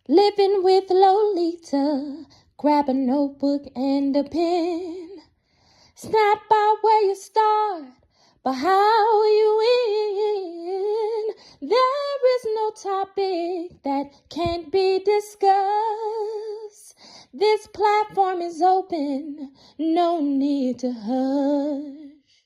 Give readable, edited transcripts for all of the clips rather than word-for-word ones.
Living with Lolita, grab a notebook and a pen. It's not about where you start, but how you win. There is no topic that can't be discussed. This platform is open, no need to hush.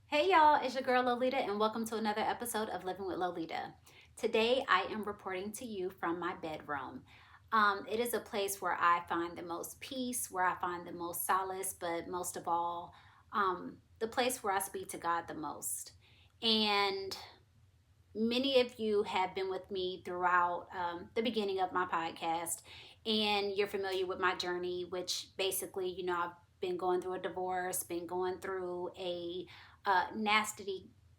Hey y'all, it's your girl Lolita, and welcome to another episode of Living with Lolita. Today I am reporting to you from my bedroom. It is a place where I find the most peace, where I find the most solace, but most of all, the place where I speak to God the most. And many of you have been with me throughout the beginning of my podcast, and you're familiar with my journey, which basically, I've been going through a divorce, been going through a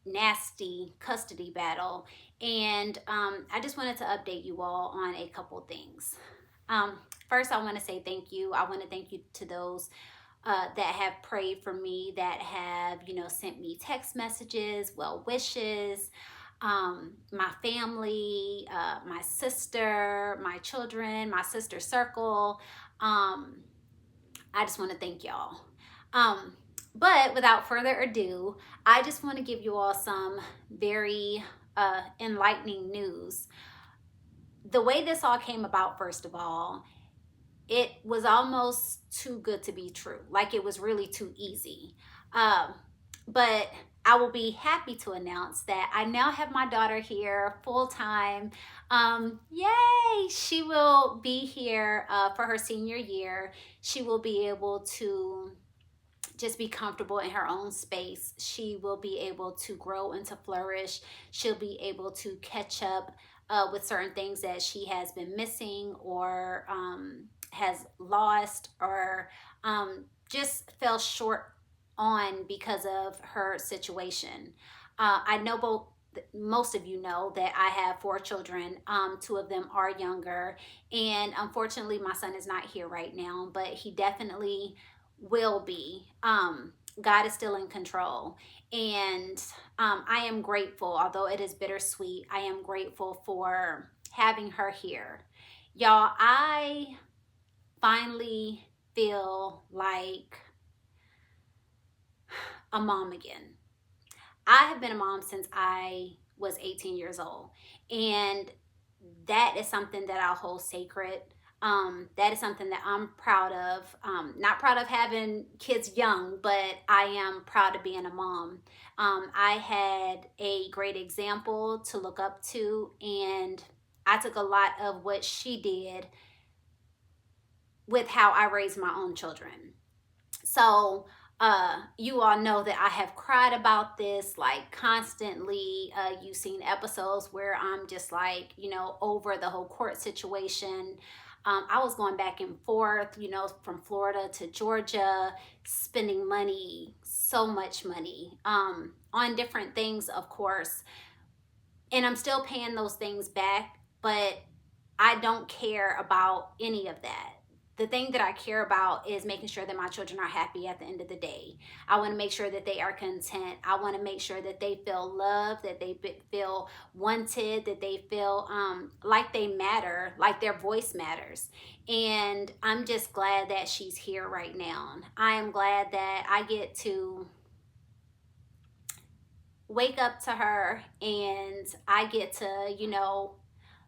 nasty custody battle, and I just wanted to update you all on a couple things. Um, First, I want to say thank you. I want to thank you to those that have prayed for me, that have, sent me text messages, well wishes, my family, my sister, my children, my sister circle. I just want to thank y'all. But without further ado, I just want to give you all some very enlightening news. The way this all came about, first of all, it was almost too good to be true. Like it was really too easy. But I will be happy to announce that I now have my daughter here full time. Yay! She will be here for her senior year. She will be able to just be comfortable in her own space. She will be able to grow and to flourish. She'll be able to catch up with certain things that she has been missing or has lost or just fell short on because of her situation. I know most of you know that I have 4 children. Two of them are younger, and unfortunately, my son is not here right now, but he definitely will be. God is still in control, and I am grateful, although it is bittersweet. I am grateful for having her here, y'all. I finally feel like a mom again. I have been a mom since I was 18 years old, and that is something that I'll hold sacred. That is something that I'm proud of. Not proud of having kids young, but I am proud of being a mom. I had a great example to look up to, and I took a lot of what she did with how I raised my own children. So you all know that I have cried about this like constantly. You've seen episodes where I'm just like, over the whole court situation. I was going back and forth, from Florida to Georgia, spending money, so much money, on different things, of course. And I'm still paying those things back, but I don't care about any of that. The thing that I care about is making sure that my children are happy at the end of the day. I want to make sure that they are content. I want to make sure that they feel loved, that they feel wanted, that they feel like they matter, like their voice matters. And I'm just glad that she's here right now. I am glad that I get to wake up to her, and I get to,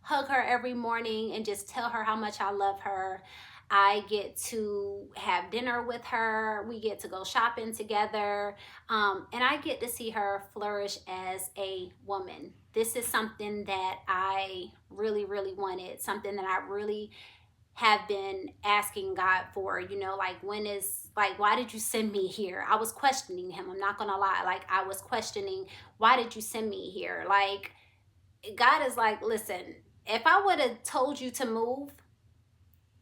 hug her every morning and just tell her how much I love her. I get to have dinner with her. We get to go shopping together. And I get to see her flourish as a woman. This is something that I really, really wanted, something that I really have been asking God for, like why did you send me here? I was questioning him. I'm not going to lie. Like I was questioning, why did you send me here? Like God is like, listen, if I would have told you to move,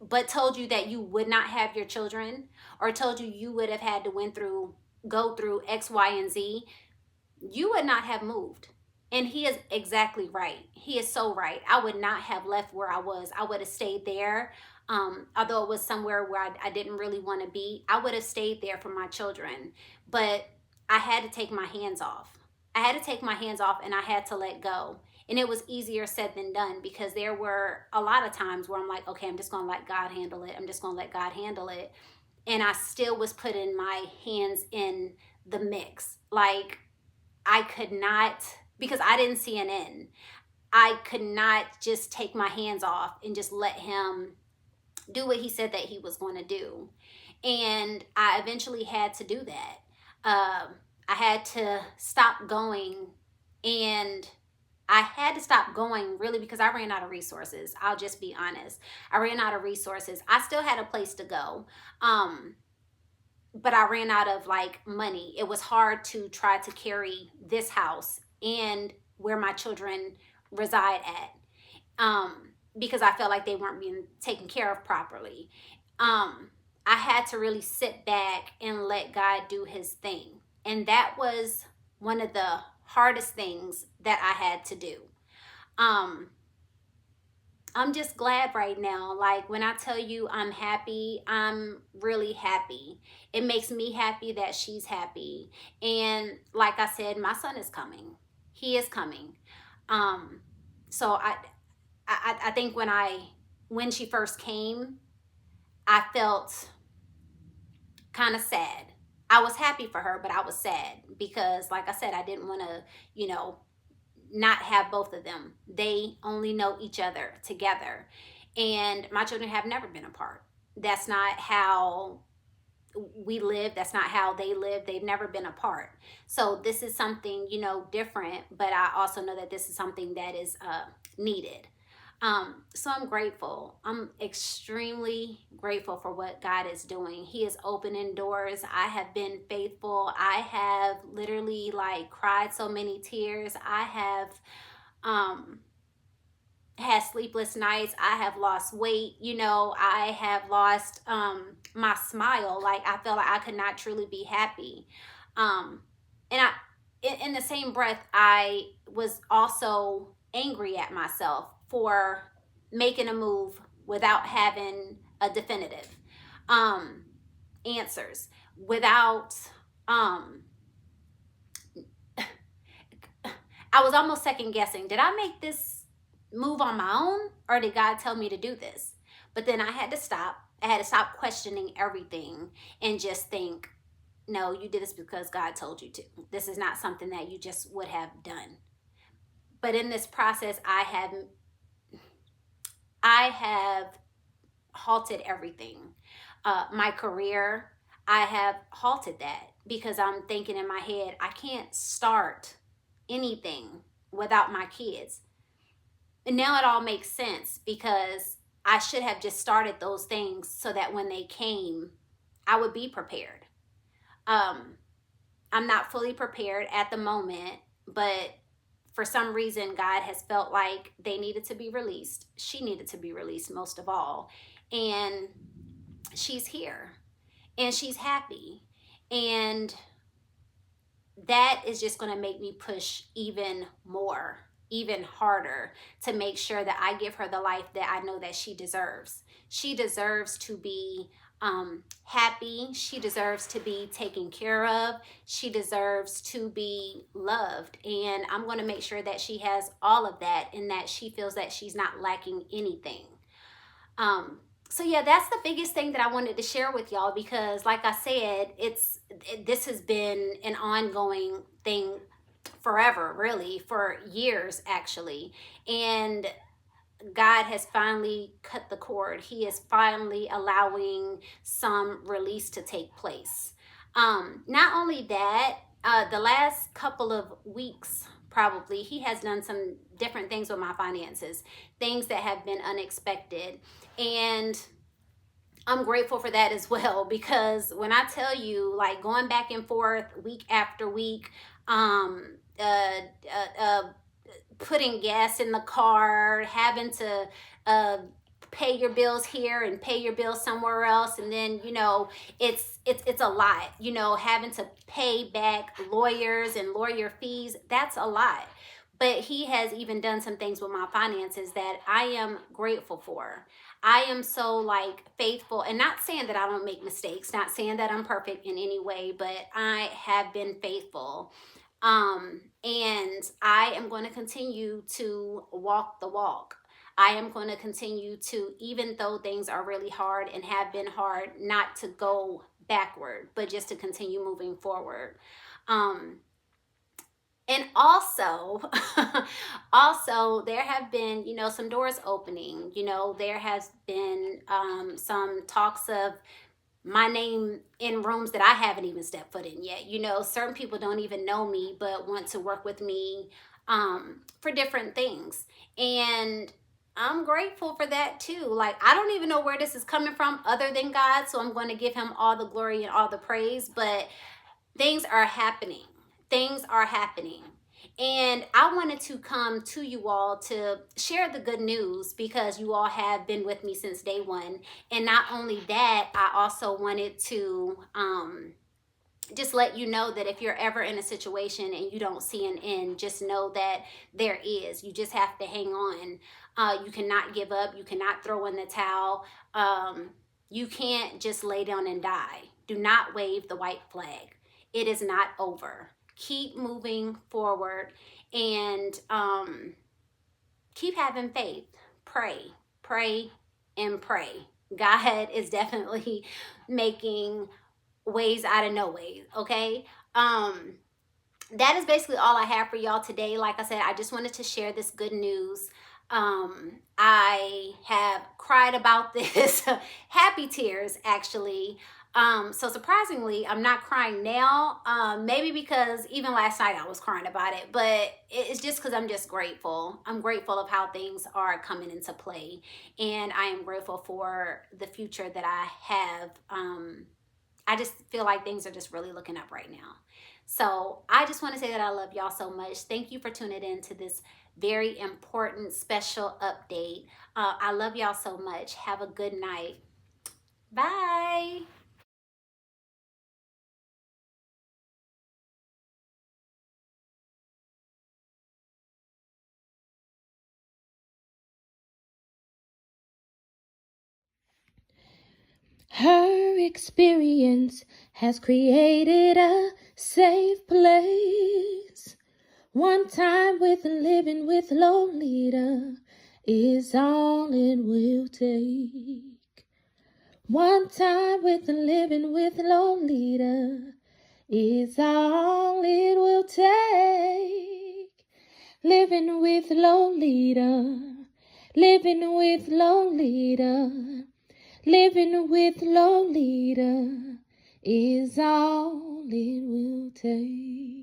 but told you that you would not have your children, or told you you would have had to go through X, Y, and Z, you would not have moved. And he is exactly right. He is so right. I would not have left where I was. I would have stayed there. Although it was somewhere where I didn't really want to be, I would have stayed there for my children. But I had to take my hands off. I had to take my hands off, and I had to let go. And it was easier said than done, because there were a lot of times where I'm like, okay, I'm just going to let God handle it. I'm just going to let God handle it. And I still was putting my hands in the mix. Like, I could not, because I didn't see an end. I could not just take my hands off and just let him do what he said that he was going to do. And I eventually had to do that. I had to stop going, and I had to stop going really because I ran out of resources. I'll just be honest. I ran out of resources. I still had a place to go. But I ran out of like money. It was hard to try to carry this house and where my children reside at, because I felt like they weren't being taken care of properly. I had to really sit back and let God do his thing. And that was one of the hardest things that I had to do. I'm just glad right now. Like, when I tell you I'm happy, I'm really happy. It makes me happy that she's happy. And like I said, my son is coming. He is coming. So I think when she first came, I felt kind of sad. I was happy for her, but I was sad because, like I said, I didn't want to, not have both of them. They only know each other together. And my children have never been apart. That's not how we live. That's not how they live. They've never been apart. So this is something, different, but I also know that this is something that is needed. So I'm grateful. I'm extremely grateful for what God is doing. He is opening doors. I have been faithful. I have literally cried so many tears. I have had sleepless nights. I have lost weight. I have lost my smile. I felt like I could not truly be happy. And in the same breath, I was also angry at myself for making a move without having a definitive answers, without I was almost second guessing. Did I make this move on my own, or did God tell me to do this? But then I had to stop. I had to stop questioning everything and just think, no, you did this because God told you to. This is not something that you just would have done. But in this process, I have halted everything. My career, I have halted that because I'm thinking in my head, I can't start anything without my kids. And now it all makes sense because I should have just started those things so that when they came, I would be prepared. I'm not fully prepared at the moment, but for some reason, God has felt like they needed to be released. She needed to be released most of all. And she's here and she's happy. And that is just going to make me push even more, even harder, to make sure that I give her the life that I know that she deserves. She deserves to be happy. She deserves to be taken care of. She deserves to be loved. And I'm going to make sure that she has all of that and that she feels that she's not lacking anything. So yeah, that's the biggest thing that I wanted to share with y'all, because like I said, this has been an ongoing thing forever, really, for years actually. And God has finally cut the cord. He is finally allowing some release to take place. Not only that, the last couple of weeks, probably, he has done some different things with my finances, things that have been unexpected. And I'm grateful for that as well, because when I tell you, going back and forth week after week, putting gas in the car, having to pay your bills here and pay your bills somewhere else, and then it's a lot, having to pay back lawyers and lawyer fees. That's a lot. But he has even done some things with my finances that I am grateful for. I am so faithful, and not saying that I don't make mistakes, not saying that I'm perfect in any way, but I have been faithful. And I am going to continue to walk the walk. I am going to continue to, even though things are really hard and have been hard, not to go backward, but just to continue moving forward. And also, also there have been, some doors opening. There has been some talks of my name in rooms that I haven't even stepped foot in yet. Certain people don't even know me, but want to work with me for different things. And I'm grateful for that too. Like, I don't even know where this is coming from other than God. So I'm going to give him all the glory and all the praise. But things are happening. Things are happening. And I wanted to come to you all to share the good news because you all have been with me since day one. And not only that, I also wanted to just let you know that if you're ever in a situation and you don't see an end, just know that there is. You just have to hang on. You cannot give up. You cannot throw in the towel. You can't just lay down and die. Do not wave the white flag. It is not over. Keep moving forward and keep having faith. Pray, and pray. God is definitely making ways out of no ways, okay? That is basically all I have for y'all today. Like I said, I just wanted to share this good news. I have cried about this, happy tears actually. So surprisingly, I'm not crying now. Maybe because even last night I was crying about it, but it's just because I'm just grateful. I'm grateful of how things are coming into play, and I am grateful for the future that I have. I just feel like things are just really looking up right now. So I just want to say that I love y'all so much. Thank you for tuning in to this very important special update. I love y'all so much. Have a good night. Bye. Her experience has created a safe place. One time with living with Lolita is all it will take. One time with living with Lolita is all it will take. Living with Lolita, living with Lolita, living with Lolita is all it will take.